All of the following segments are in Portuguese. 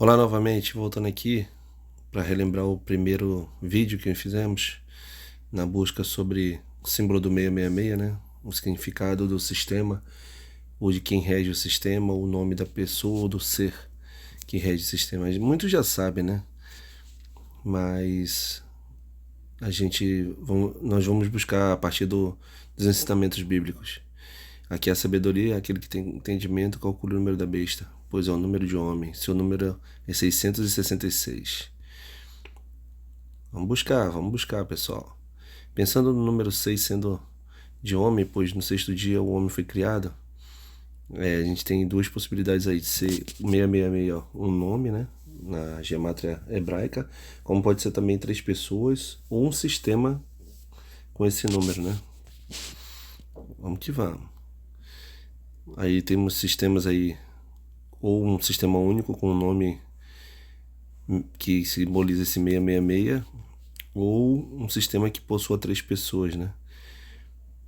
Olá novamente, voltando aqui para relembrar o primeiro vídeo que fizemos na busca sobre o símbolo do 666, né? O significado do sistema, ou de quem rege o sistema, o nome da pessoa ou do ser que rege o sistema. Muitos já sabem, né? Mas nós vamos buscar a partir dos ensinamentos bíblicos. Aqui a sabedoria é aquele que tem entendimento, calcula o número da besta, pois é o número de homem. Seu número é 666. Vamos buscar, pessoal. Pensando no número 6 sendo de homem, pois no sexto dia o homem foi criado, a gente tem duas possibilidades aí de ser 666, ó, um nome, né? Na gematria hebraica, como pode ser também três pessoas ou um sistema com esse número, né? Vamos que vamos. Aí temos sistemas aí, ou um sistema único com um nome que simboliza esse 666, ou um sistema que possua três pessoas, né?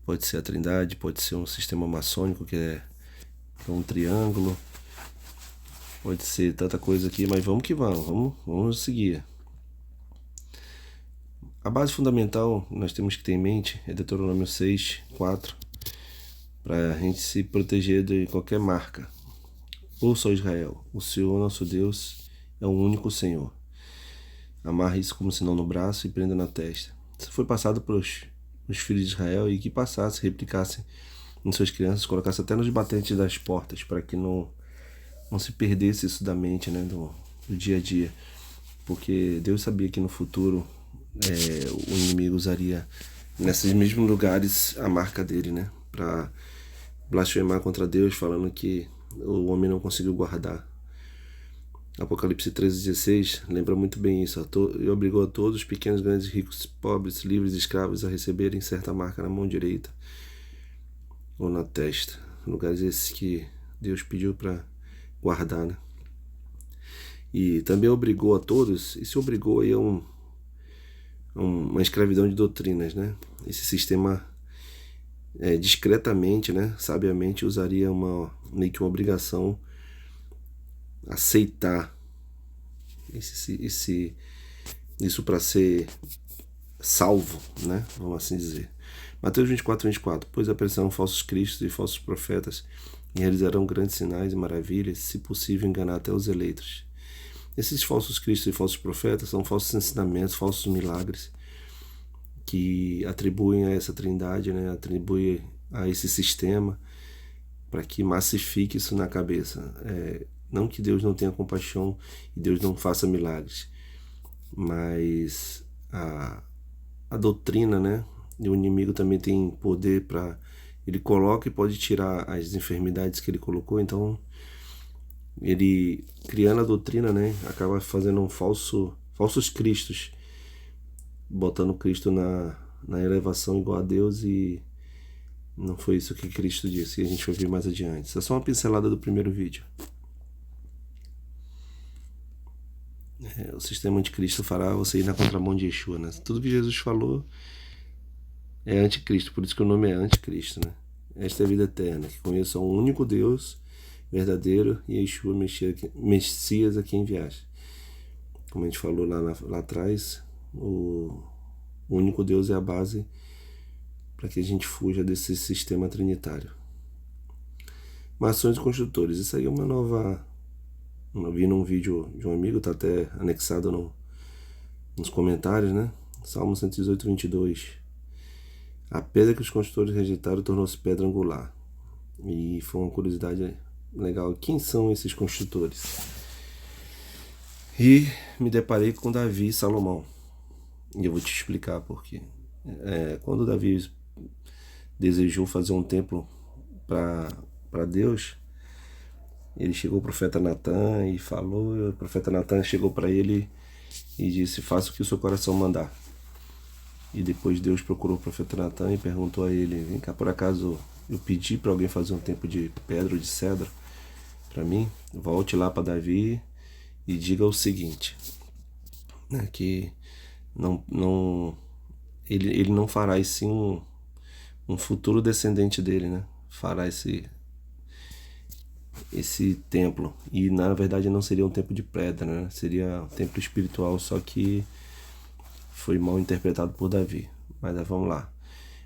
Pode ser a Trindade, pode ser um sistema maçônico que é um triângulo, pode ser tanta coisa aqui, mas vamos que vamos seguir. A base fundamental nós temos que ter em mente é Deuteronômio 6, 4, para a gente se proteger de qualquer marca. Ouça, ó Israel, o Senhor nosso Deus é o único Senhor. Amarre isso como sinal no braço e prenda na testa. Isso foi passado para os filhos de Israel e que passasse, replicassem em suas crianças, colocasse até nos batentes das portas, para que não se perdesse isso da mente, né, do dia a dia. Porque Deus sabia que no futuro o inimigo usaria nesses mesmos lugares a marca dele, né, para blasfemar contra Deus, falando que o homem não conseguiu guardar. Apocalipse 13:16 lembra muito bem isso. E obrigou a todos, pequenos, grandes, ricos, pobres, livres, escravos, a receberem certa marca na mão direita ou na testa. Lugares esses que Deus pediu para guardar, né? E também obrigou a todos, e se obrigou aí a uma escravidão de doutrinas, né? Esse sistema discretamente, né, sabiamente usaria meio que uma obrigação aceitar isso para ser salvo, né? Vamos assim dizer. Mateus 24:24. Pois aparecerão falsos cristos e falsos profetas e realizarão grandes sinais e maravilhas, se possível enganar até os eleitos. Esses falsos cristos e falsos profetas são falsos ensinamentos, falsos milagres que atribuem a essa trindade, né? Atribuem a esse sistema para que massifique isso na cabeça. Não que Deus não tenha compaixão e Deus não faça milagres, mas a doutrina, né? E o inimigo também tem poder para... Ele coloca e pode tirar as enfermidades que ele colocou, então ele, criando a doutrina, né, acaba fazendo falsos cristos, botando Cristo na elevação igual a Deus, e não foi isso que Cristo disse, e a gente vai ver mais adiante. Isso é só uma pincelada do primeiro vídeo. O sistema anticristo fará você ir na contramão de Yeshua, né? Tudo que Jesus falou é anticristo, por isso que o nome é anticristo, né? Esta é a vida eterna, que conheça um único Deus verdadeiro e Yeshua, Messias, a quem enviaste. Como a gente falou lá atrás, o único Deus é a base para que a gente fuja desse sistema trinitário. Maçons e construtores, isso aí é uma nova... Eu vi num vídeo de um amigo, tá até anexado nos comentários, né? Salmo 118:22. A pedra que os construtores rejeitaram tornou-se pedra angular. E foi uma curiosidade legal. Quem são esses construtores? E me deparei com Davi e Salomão. E eu vou te explicar por quê. Quando Davi desejou fazer um templo para Deus, ele chegou ao profeta Natan e falou, e o profeta Natan chegou para ele e disse: faça o que o seu coração mandar. E depois Deus procurou o profeta Natan e perguntou a ele: vem cá, por acaso eu pedi para alguém fazer um templo de pedra ou de cedro para mim? Volte lá para Davi e diga o seguinte, né, que ele não fará, e sim um futuro descendente dele, né, fará esse templo. E na verdade não seria um templo de pedra, né? Seria um templo espiritual, só que foi mal interpretado por Davi. Mas vamos lá.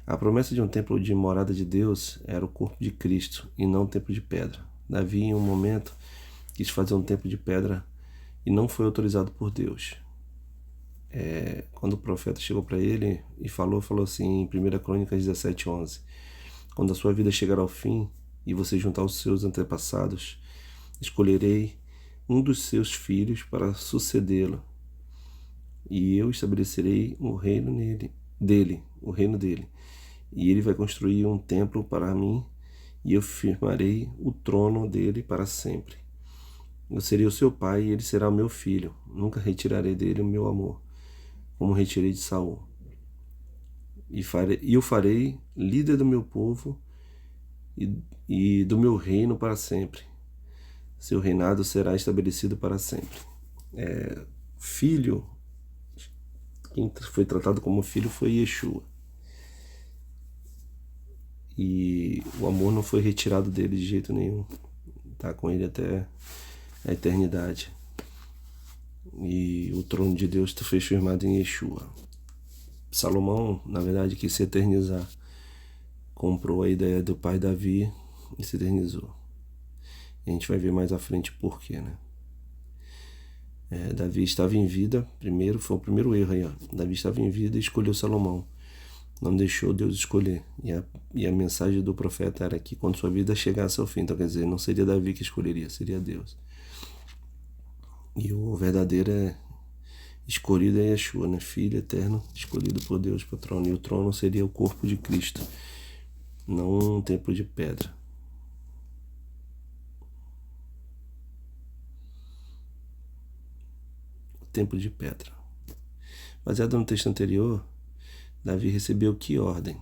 A promessa de um templo de morada de Deus era o corpo de Cristo e não um templo de pedra. Davi, em um momento, quis fazer um templo de pedra e não foi autorizado por Deus. Quando o profeta chegou para ele e falou assim em 1 Crônicas 17:11: quando a sua vida chegar ao fim e você juntar os seus antepassados, escolherei um dos seus filhos para sucedê-lo, e eu estabelecerei o reino o reino dele, e ele vai construir um templo para mim, e eu firmarei o trono dele para sempre. Eu serei o seu pai e ele será o meu filho. Nunca retirarei dele o meu amor, como retirei de Saul. E o farei líder do meu povo e do meu reino para sempre. Seu reinado será estabelecido para sempre. Filho, quem foi tratado como filho foi Yeshua. E o amor não foi retirado dele de jeito nenhum. Está com ele até a eternidade. E o trono de Deus foi firmado em Yeshua. Salomão, na verdade, quis se eternizar. Comprou a ideia do pai Davi e se eternizou. A gente vai ver mais à frente por quê, né? Davi estava em vida, foi o primeiro erro aí, ó. Davi estava em vida e escolheu Salomão. Não deixou Deus escolher. E a mensagem do profeta era que quando sua vida chegasse ao fim, então quer dizer, não seria Davi que escolheria, seria Deus. E o verdadeiro escolhido é Yeshua, né? Filho eterno, escolhido por Deus para o trono. E o trono seria o corpo de Cristo, não um templo de pedra. O templo de pedra. Baseado no texto anterior, Davi recebeu que ordem?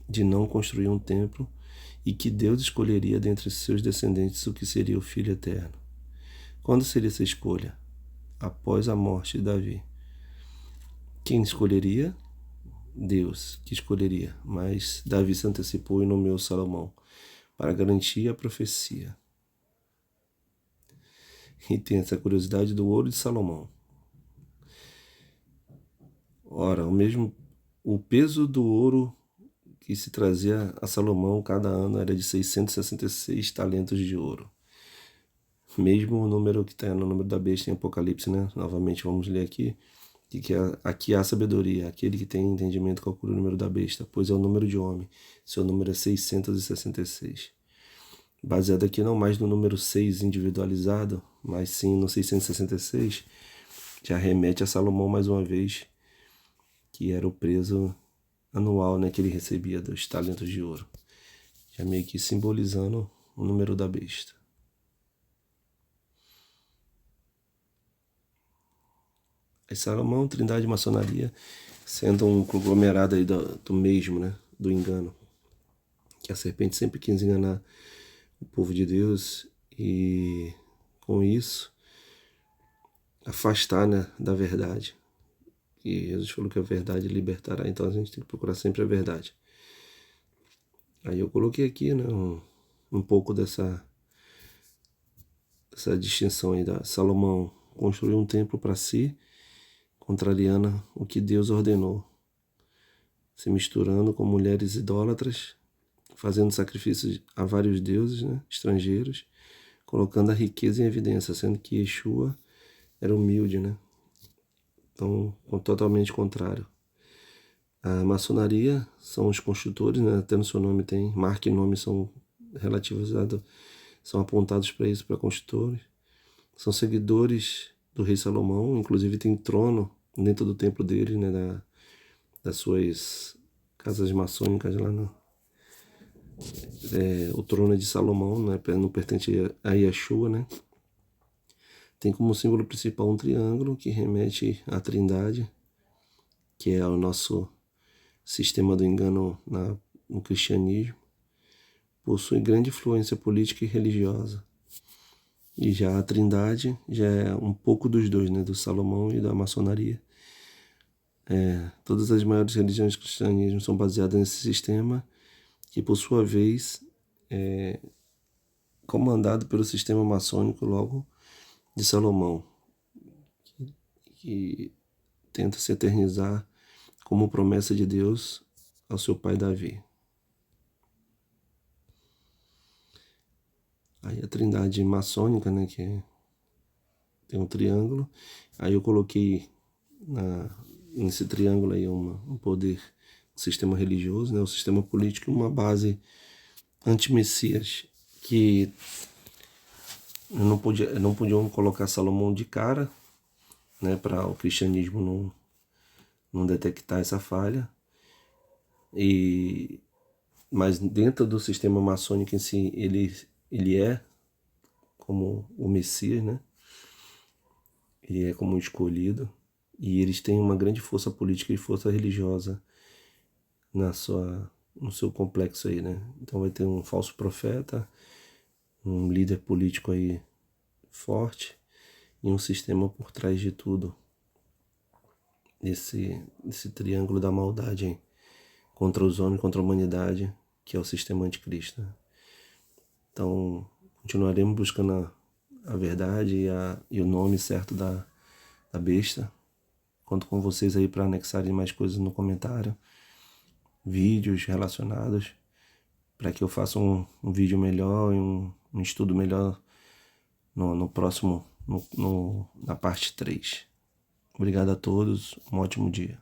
De não construir um templo e que Deus escolheria dentre seus descendentes o que seria o Filho eterno. Quando seria essa escolha? Após a morte de Davi. Quem escolheria? Deus que escolheria, mas Davi se antecipou e nomeou Salomão para garantir a profecia. E tem essa curiosidade do ouro de Salomão. Ora, o peso do ouro que se trazia a Salomão cada ano era de 666 talentos de ouro. Mesmo o número que está no número da besta em Apocalipse, né? Novamente vamos ler aqui. Aqui há sabedoria, aquele que tem entendimento calcula o número da besta, pois é o número de homem, seu número é 666. Baseado aqui não mais no número 6 individualizado, mas sim no 666, já remete a Salomão mais uma vez, que era o preço anual, né, que ele recebia dos talentos de ouro, já meio que simbolizando o número da besta. Aí Salomão, Trindade e Maçonaria, sendo um conglomerado aí do mesmo, né, do engano, que a serpente sempre quis enganar o povo de Deus e com isso afastar, né, da verdade. E Jesus falou que a verdade libertará, então a gente tem que procurar sempre a verdade. Aí eu coloquei aqui, né, um pouco dessa distinção aí da Salomão construiu um templo para si, contrariando o que Deus ordenou, se misturando com mulheres idólatras, fazendo sacrifícios a vários deuses, né, estrangeiros, colocando a riqueza em evidência, sendo que Yeshua era humilde, né? Então, totalmente contrário. A maçonaria são os construtores, né? Até no seu nome tem, marca e nome são relativizados, são apontados para isso, para construtores. São seguidores do rei Salomão, inclusive tem trono dentro do templo dele, né? Das suas casas maçônicas lá no... o trono é de Salomão, né? Não pertence a Yeshua, né? Tem como símbolo principal um triângulo que remete à Trindade, que é o nosso sistema do engano no cristianismo. Possui grande influência política e religiosa. E já a Trindade já é um pouco dos dois, né? Do Salomão e da maçonaria. Todas as maiores religiões do cristianismo são baseadas nesse sistema, que por sua vez comandado pelo sistema maçônico logo de Salomão, que tenta se eternizar como promessa de Deus ao seu pai Davi. Aí a trindade maçônica, né, que tem um triângulo, aí eu coloquei nesse triângulo aí um poder, um sistema religioso, né, um sistema político e uma base anti-messias, que não podiam colocar Salomão de cara, né, para o cristianismo não detectar essa falha. Mas dentro do sistema maçônico em si, ele é como o Messias, né? Ele é como o escolhido. E eles têm uma grande força política e força religiosa no seu complexo aí, né? Então vai ter um falso profeta, um líder político aí forte e um sistema por trás de tudo. Esse triângulo da maldade aí, contra os homens, contra a humanidade, que é o sistema anticristo, né? Então, continuaremos buscando a verdade e o nome certo da besta. Conto com vocês aí para anexarem mais coisas no comentário, vídeos relacionados, para que eu faça um vídeo melhor e um estudo melhor no próximo, na parte 3. Obrigado a todos, um ótimo dia.